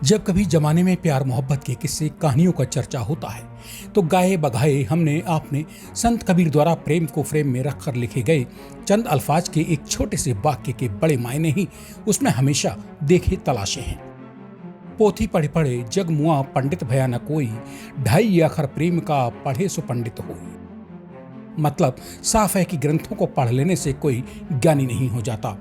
जब कभी जमाने में प्यार मोहब्बत के किस्से कहानियों का चर्चा होता है तो गाए बगाए हमने आपने संत कबीर द्वारा प्रेम को फ्रेम में रखकर लिखे गए चंद अल्फाज के एक छोटे से वाक्य के बड़े मायने ही उसमें हमेशा देखे तलाशे हैं। पोथी पढ़े पढ़े जग मुआ पंडित भया न कोई, ढाई अखर प्रेम का पढ़े सो पंडित होई। मतलब साफ है कि ग्रंथों को पढ़ लेने से कोई ज्ञानी नहीं हो जाता।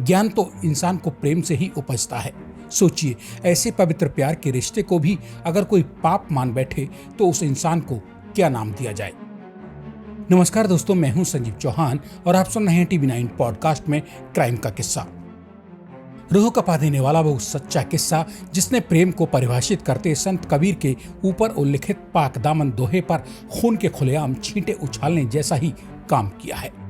ज्ञान तो इंसान को प्रेम से ही उपजता है। सोचिए, ऐसे पवित्र प्यार के रिश्ते को भी अगर कोई पाप मान बैठे तो उस इंसान को क्या नाम दिया जाए। नमस्कार दोस्तों, मैं हूं संजीव चौहान और आप सुन रहे हैं टीवी9 पॉडकास्ट में क्राइम का किस्सा। रूह कपा देने वाला वो सच्चा किस्सा जिसने प्रेम को परिभाषित करते संत कबीर के ऊपर उल्लिखित पाक दामन दोहे पर खून के खुलेआम छींटे उछालने जैसा ही काम किया है।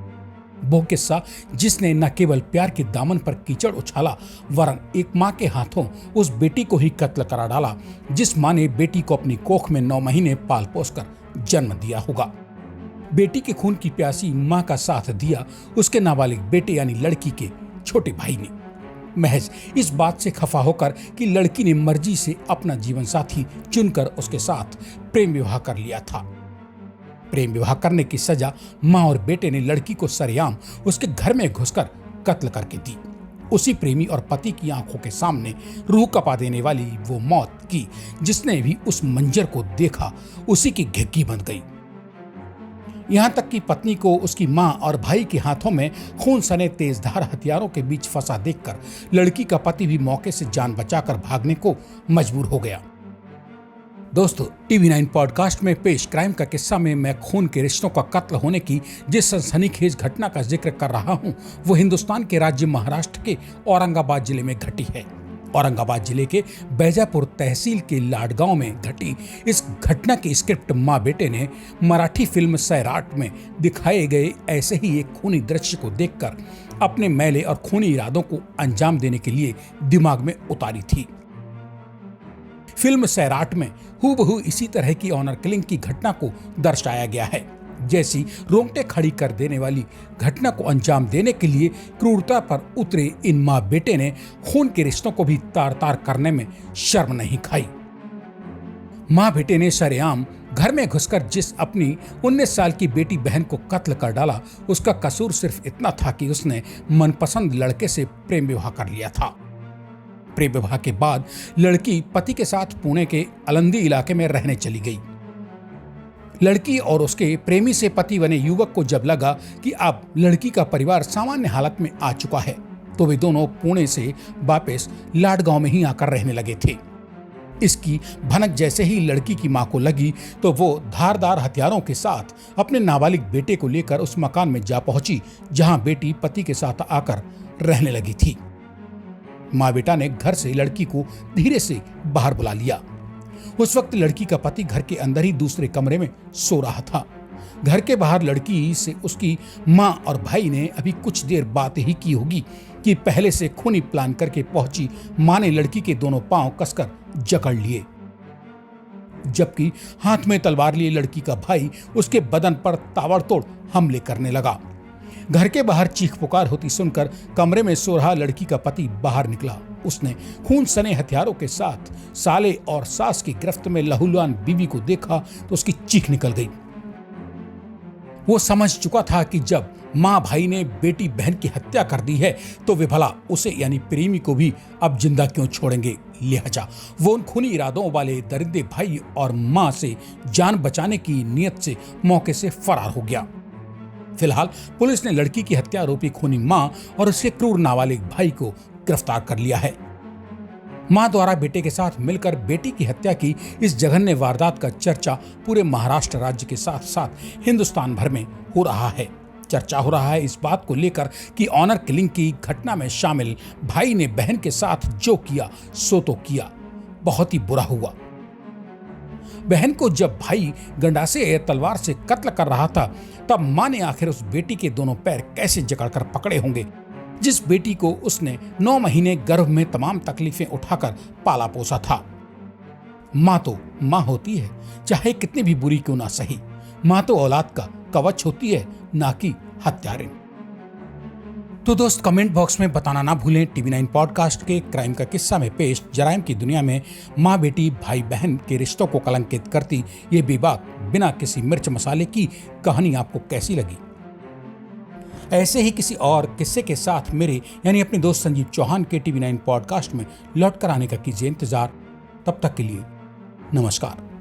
वो किस्सा जिसने न केवल प्यार के दामन पर कीचड़ उछाला वरन एक माँ के हाथों उस बेटी को ही कत्ल करा डाला जिस माँ ने बेटी को अपनी कोख में 9 महीने पाल पोस कर जन्म दिया होगा। बेटी के खून की प्यासी माँ का साथ दिया उसके नाबालिग बेटे यानी लड़की के छोटे भाई ने, महज इस बात से खफा होकर कि लड़की ने मर्जी से अपना जीवन साथी चुनकर उसके साथ प्रेम विवाह कर लिया था। प्रेम विवाह करने की सजा माँ और बेटे ने लड़की को सरेआम उसके घर में घुसकर कत्ल करके दी। उसी प्रेमी और पति की आंखों के सामने रूह कपा देने वाली वो मौत की जिसने भी उस मंजर को देखा उसी की घिघी बन गई। यहाँ तक कि पत्नी को उसकी माँ और भाई के हाथों में खून सने तेजधार हथियारों के बीच फंसा देखकर लड़की का पति भी मौके से जान बचाकर भागने को मजबूर हो गया। दोस्तों, टीवी9 पॉडकास्ट में पेश क्राइम का किस्सा में मैं खून के रिश्तों का कत्ल होने की जिस सनसनीखेज घटना का जिक्र कर रहा हूं वो हिंदुस्तान के राज्य महाराष्ट्र के औरंगाबाद जिले में घटी है। औरंगाबाद जिले के बैजापुर तहसील के लाडगांव में घटी इस घटना की स्क्रिप्ट माँ बेटे ने मराठी फिल्म सैराट में दिखाए गए ऐसे ही एक खूनी दृश्य को देखकर अपने मैले और खूनी इरादों को अंजाम देने के लिए दिमाग में उतारी थी। फिल्म सैराट में हूबहू इसी तरह की ऑनर किलिंग की घटना को दर्शाया गया है। जैसी रोंगटे खड़ी कर देने वाली घटना को अंजाम देने के लिए क्रूरता पर उतरे इन माँ बेटे ने खून के रिश्तों को भी तार तार करने में शर्म नहीं खाई। माँ बेटे ने सरेआम घर में घुसकर जिस अपनी 19 साल की बेटी बहन को कत्ल कर डाला उसका कसूर सिर्फ इतना था कि उसने मनपसंद लड़के से प्रेम विवाह कर लिया था। प्रेम विवाह के बाद लड़की पति के साथ पुणे के अलंदी इलाके में रहने चली गई। लड़की और उसके प्रेमी से पति बने युवक को जब लगा कि अब लड़की का परिवार सामान्य हालत में आ चुका है तो वे दोनों पुणे से वापस लाडगांव में ही आकर रहने लगे थे। इसकी भनक जैसे ही लड़की की मां को लगी तो वो धारदार हथियारों के साथ अपने नाबालिग बेटे को लेकर उस मकान में जा पहुंची जहां बेटी पति के साथ आकर रहने लगी थी। माँ बेटा ने घर से लड़की को धीरे से बाहर बुला लिया। उस वक्त लड़की का पति घर के अंदर ही दूसरे कमरे में सो रहा था। घर के बाहर लड़की से उसकी माँ और भाई ने अभी कुछ देर बात ही की होगी कि पहले से खूनी प्लान करके पहुंची माँ ने लड़की के दोनों पांव कसकर जकड़ लिए, जबकि हाथ में तलवार लिए लड़की का भाई उसके बदन पर ताबड़तोड़ हमले करने लगा। घर के बाहर चीख पुकार होती सुनकर कमरे में सो रहा लड़की का पति बाहर निकला। उसने खून सने हथियारों के साथ साले और सास की गिरफ्त में लहूलुहान बीवी को देखा तो उसकी चीख निकल गई। वो समझ चुका था कि जब माँ भाई ने बेटी बहन की हत्या कर दी है तो वे भला उसे यानी प्रेमी को भी अब जिंदा क्यों छोड़ेंगे। लिहाजा वो उन खूनी इरादों वाले दरिंदे भाई और माँ से जान बचाने की नीयत से मौके से फरार हो गया। फिलहाल पुलिस ने लड़की की हत्या आरोपी खूनी मां और उसके क्रूर नाबालिग भाई को गिरफ्तार कर लिया है। मां द्वारा बेटे के साथ मिलकर बेटी की हत्या की इस जघन्य वारदात का चर्चा पूरे महाराष्ट्र राज्य के साथ साथ हिंदुस्तान भर में हो रहा है। चर्चा हो रहा है इस बात को लेकर कि ऑनर किलिंग की घटना में शामिल भाई ने बहन के साथ जो किया सो तो किया, बहुत ही बुरा हुआ। बहन को जब भाई गंडासे या तलवार से कत्ल कर रहा था तब मां ने आखिर उस बेटी के दोनों पैर कैसे जकड़कर पकड़े होंगे जिस बेटी को उसने 9 महीने गर्भ में तमाम तकलीफें उठाकर पाला पोसा था। मां तो मां होती है, चाहे कितनी भी बुरी क्यों ना सही। मां तो औलाद का कवच होती है, ना कि हत्यारिन। तो दोस्त कमेंट बॉक्स में बताना ना भूलें टीवी 9 पॉडकास्ट के क्राइम का किस्सा में पेश जराइम की दुनिया में माँ बेटी भाई बहन के रिश्तों को कलंकित करती ये बेबाक बिना किसी मिर्च मसाले की कहानी आपको कैसी लगी। ऐसे ही किसी और किस्से के साथ मेरे यानी अपने दोस्त संजीव चौहान के टीवी 9 पॉडकास्ट में लौट कर आने का कीजिए इंतजार। तब तक के लिए नमस्कार।